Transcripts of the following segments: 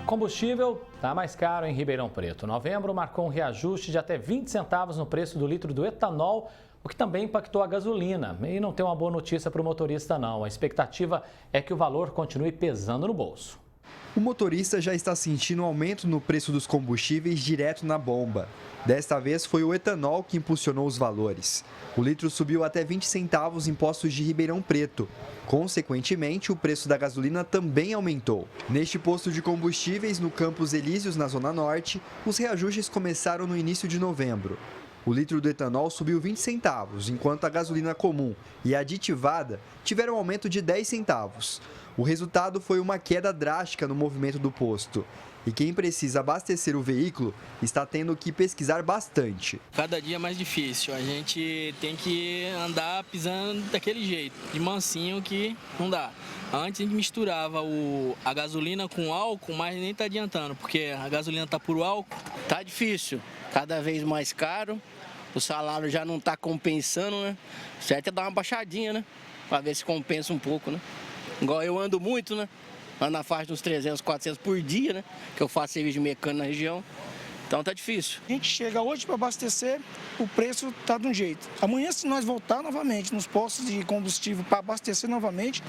Combustível está mais caro em Ribeirão Preto. Novembro marcou um reajuste de até 20 centavos no preço do litro do etanol, o que também impactou a gasolina. E não tem uma boa notícia para o motorista, não. A expectativa é que o valor continue pesando no bolso. O motorista já está sentindo um aumento no preço dos combustíveis direto na bomba. Desta vez foi o etanol que impulsionou os valores. O litro subiu até 20 centavos em postos de Ribeirão Preto. Consequentemente, o preço da gasolina também aumentou. Neste posto de combustíveis, no Campos Elíseos, na Zona Norte, os reajustes começaram no início de novembro. O litro do etanol subiu 20 centavos, enquanto a gasolina comum e a aditivada tiveram um aumento de 10 centavos. O resultado foi uma queda drástica no movimento do posto. E quem precisa abastecer o veículo está tendo que pesquisar bastante. Cada dia é mais difícil, a gente tem que andar pisando daquele jeito, de mansinho, que não dá. Antes a gente misturava a gasolina com álcool, mas nem está adiantando, porque a gasolina está por álcool. Tá difícil, cada vez mais caro, o salário já não está compensando, né? Certo é dar uma baixadinha, né? Para ver se compensa um pouco, né? Igual eu ando muito, né? Ando na faixa dos 300, 400 por dia, né? Que eu faço serviço de mecânico na região. Então tá difícil. A gente chega hoje para abastecer, o preço tá de um jeito. Amanhã, se nós voltar novamente nos postos de combustível para abastecer novamente,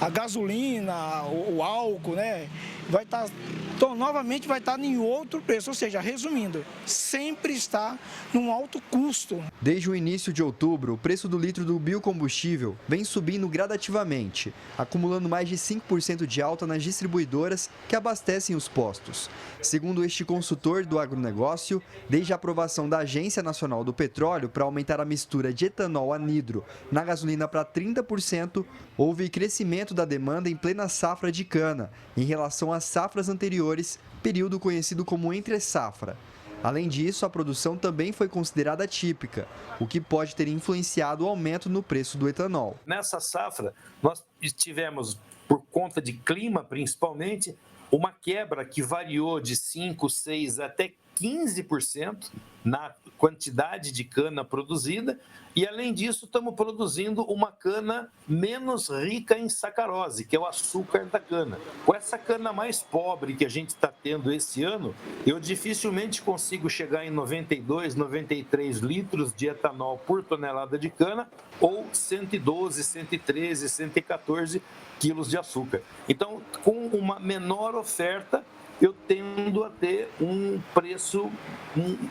a gasolina, o álcool, né? Vai estar... Então, novamente vai estar em outro preço, ou seja, resumindo, sempre está num alto custo. Desde o início de outubro, o preço do litro do biocombustível vem subindo gradativamente, acumulando mais de 5% de alta nas distribuidoras que abastecem os postos. Segundo este consultor do agronegócio, desde a aprovação da Agência Nacional do Petróleo para aumentar a mistura de etanol anidro na gasolina para 30%, houve crescimento da demanda em plena safra de cana, em relação às safras anteriores, período conhecido como entre-safra. Além disso, a produção também foi considerada típica, o que pode ter influenciado o aumento no preço do etanol. Nessa safra, nós tivemos, por conta de clima principalmente, uma quebra que variou de 5%, 6% até 15% na quantidade de cana produzida, e além disso estamos produzindo uma cana menos rica em sacarose, que é o açúcar da cana. Com essa cana mais pobre que a gente está tendo esse ano, eu dificilmente consigo chegar em 92, 93 litros de etanol por tonelada de cana ou 112, 113, 114 quilos de açúcar. Então, com uma menor oferta, eu tendo a ter um preço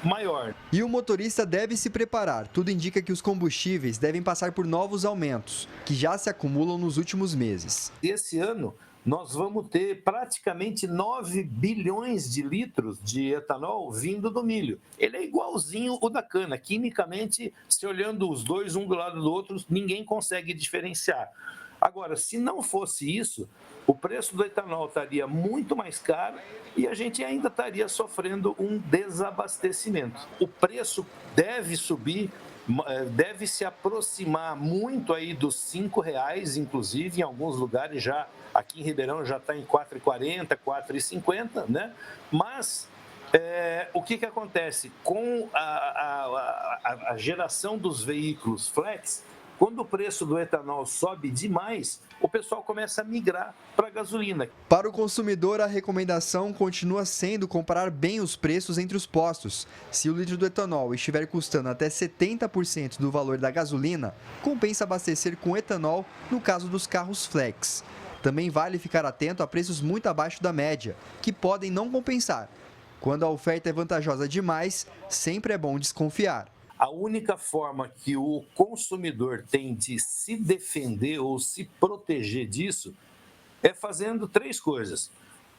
maior. E o motorista deve se preparar. Tudo indica que os combustíveis devem passar por novos aumentos, que já se acumulam nos últimos meses. Esse ano, nós vamos ter praticamente 9 bilhões de litros de etanol vindo do milho. Ele é igualzinho o da cana. Quimicamente, se olhando os dois um do lado do outro, ninguém consegue diferenciar. Agora, se não fosse isso, o preço do etanol estaria muito mais caro e a gente ainda estaria sofrendo um desabastecimento. O preço deve subir, deve se aproximar muito aí dos R$5, inclusive em alguns lugares já, aqui em Ribeirão já está em R$4,40, R$4,50, né? Mas o que acontece? Com a geração dos veículos flex, quando o preço do etanol sobe demais, o pessoal começa a migrar para a gasolina. Para o consumidor, a recomendação continua sendo comparar bem os preços entre os postos. Se o litro do etanol estiver custando até 70% do valor da gasolina, compensa abastecer com etanol no caso dos carros flex. Também vale ficar atento a preços muito abaixo da média, que podem não compensar. Quando a oferta é vantajosa demais, sempre é bom desconfiar. A única forma que o consumidor tem de se defender ou se proteger disso é fazendo 3 coisas: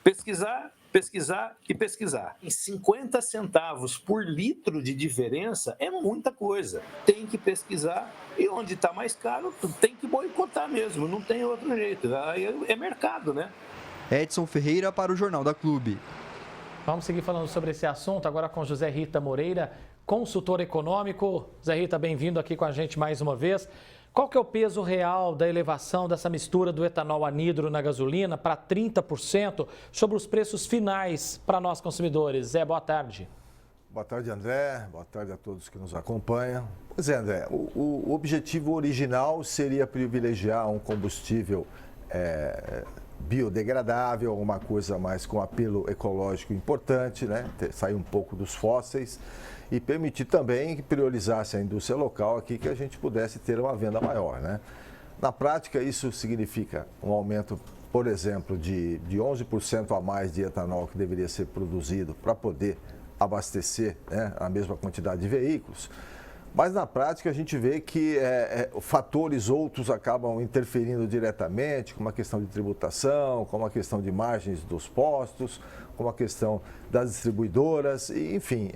pesquisar, pesquisar e pesquisar. Em 50 centavos por litro de diferença é muita coisa. Tem que pesquisar e onde está mais caro tem que boicotar mesmo, não tem outro jeito. Aí é mercado, né? Edson Ferreira para o Jornal da Clube. Vamos seguir falando sobre esse assunto agora com José Rita Moreira, consultor econômico. Zé Rita, bem-vindo aqui com a gente mais uma vez. Qual que é o peso real da elevação dessa mistura do etanol anidro na gasolina para 30% sobre os preços finais para nós consumidores? Zé, boa tarde. Boa tarde, André. Boa tarde a todos que nos acompanham. Pois é, André, o objetivo original seria privilegiar um combustível biodegradável, alguma coisa mais com apelo ecológico importante, né? Sair um pouco dos fósseis e permitir também que priorizasse a indústria local aqui, que a gente pudesse ter uma venda maior, né? Na prática, isso significa um aumento, por exemplo, de 11% a mais de etanol que deveria ser produzido para poder abastecer, né, a mesma quantidade de veículos. Mas na prática a gente vê que fatores outros acabam interferindo diretamente, como a questão de tributação, como a questão de margens dos postos, como a questão das distribuidoras, e, enfim,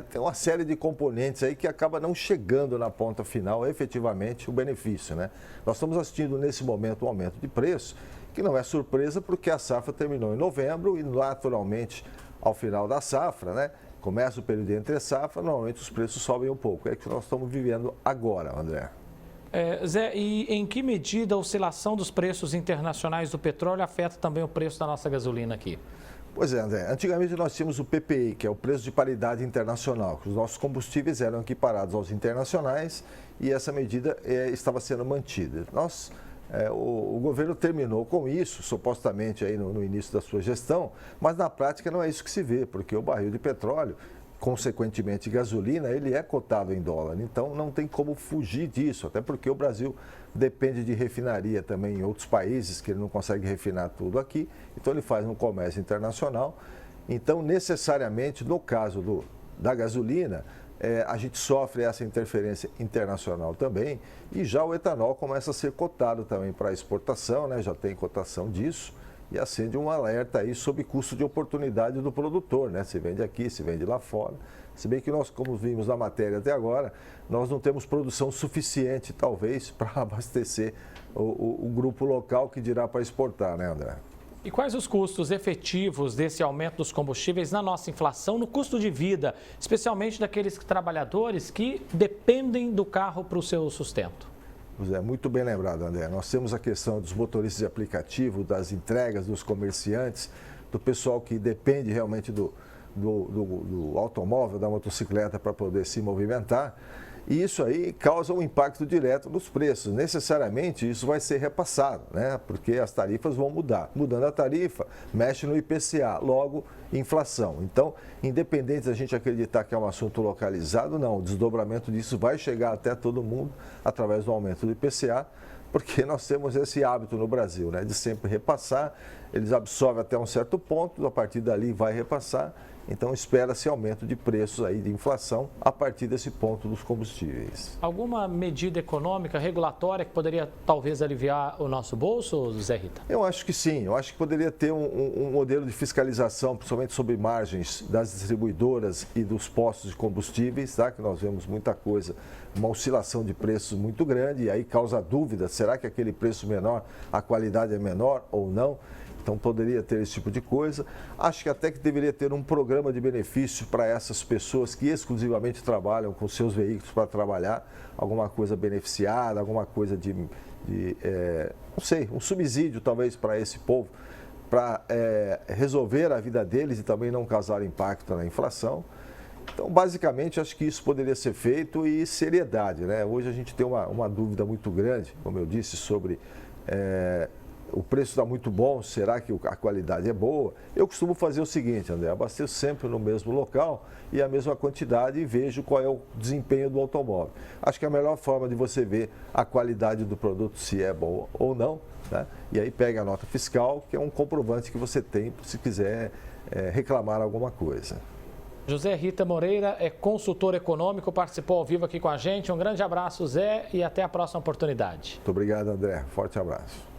tem uma série de componentes aí que acaba não chegando na ponta final efetivamente o benefício, né? Nós estamos assistindo nesse momento um aumento de preço, que não é surpresa porque a safra terminou em novembro e naturalmente ao final da safra, né? Começa o período entre safra, normalmente os preços sobem um pouco. É o que nós estamos vivendo agora, André. Zé, e em que medida a oscilação dos preços internacionais do petróleo afeta também o preço da nossa gasolina aqui? Pois é, André. Antigamente nós tínhamos o PPI, que é o preço de paridade internacional, que os nossos combustíveis eram equiparados aos internacionais e essa medida estava sendo mantida. O governo terminou com isso, supostamente aí no início da sua gestão, mas na prática não é isso que se vê, porque o barril de petróleo, consequentemente gasolina, ele é cotado em dólar, então não tem como fugir disso, até porque o Brasil depende de refinaria também em outros países, que ele não consegue refinar tudo aqui, então ele faz um comércio internacional, então necessariamente no caso da gasolina, a gente sofre essa interferência internacional também e já o etanol começa a ser cotado também para exportação, né? Já tem cotação disso e acende um alerta aí sobre custo de oportunidade do produtor, né? Se vende aqui, se vende lá fora. Se bem que nós, como vimos na matéria até agora, nós não temos produção suficiente, talvez, para abastecer o grupo local que dirá para exportar, né, André? E quais os custos efetivos desse aumento dos combustíveis na nossa inflação, no custo de vida, especialmente daqueles trabalhadores que dependem do carro para o seu sustento? É muito bem lembrado, André. Nós temos a questão dos motoristas de aplicativo, das entregas, dos comerciantes, do pessoal que depende realmente do automóvel, da motocicleta para poder se movimentar. E isso aí causa um impacto direto nos preços. Necessariamente isso vai ser repassado, né? Porque as tarifas vão mudar. Mudando a tarifa, mexe no IPCA, logo inflação. Então, independente da gente acreditar que é um assunto localizado, não. O desdobramento disso vai chegar até todo mundo através do aumento do IPCA, porque nós temos esse hábito no Brasil, né? De sempre repassar. Eles absorvem até um certo ponto, a partir dali vai repassar. Então, espera-se aumento de preços aí de inflação a partir desse ponto dos combustíveis. Alguma medida econômica, regulatória, que poderia talvez aliviar o nosso bolso, Zé Rita? Eu acho que sim. Eu acho que poderia ter um modelo de fiscalização, principalmente sobre margens das distribuidoras e dos postos de combustíveis, tá? Que nós vemos muita coisa, uma oscilação de preços muito grande e aí causa dúvida, será que aquele preço menor, a qualidade é menor ou não? Então, poderia ter esse tipo de coisa. Acho que até que deveria ter um programa de benefício para essas pessoas que exclusivamente trabalham com seus veículos para trabalhar, alguma coisa beneficiada, alguma coisa não sei, um subsídio talvez para esse povo, para resolver a vida deles e também não causar impacto na inflação. Então, basicamente, acho que isso poderia ser feito e seriedade, né? Hoje a gente tem uma dúvida muito grande, como eu disse, sobre... o preço está muito bom, será que a qualidade é boa? Eu costumo fazer o seguinte, André, abasteço sempre no mesmo local e a mesma quantidade e vejo qual é o desempenho do automóvel. Acho que a melhor forma de você ver a qualidade do produto, se é boa ou não, né? E aí pega a nota fiscal, que é um comprovante que você tem se quiser reclamar alguma coisa. José Rita Moreira é consultor econômico, participou ao vivo aqui com a gente. Um grande abraço, Zé, e até a próxima oportunidade. Muito obrigado, André. Forte abraço.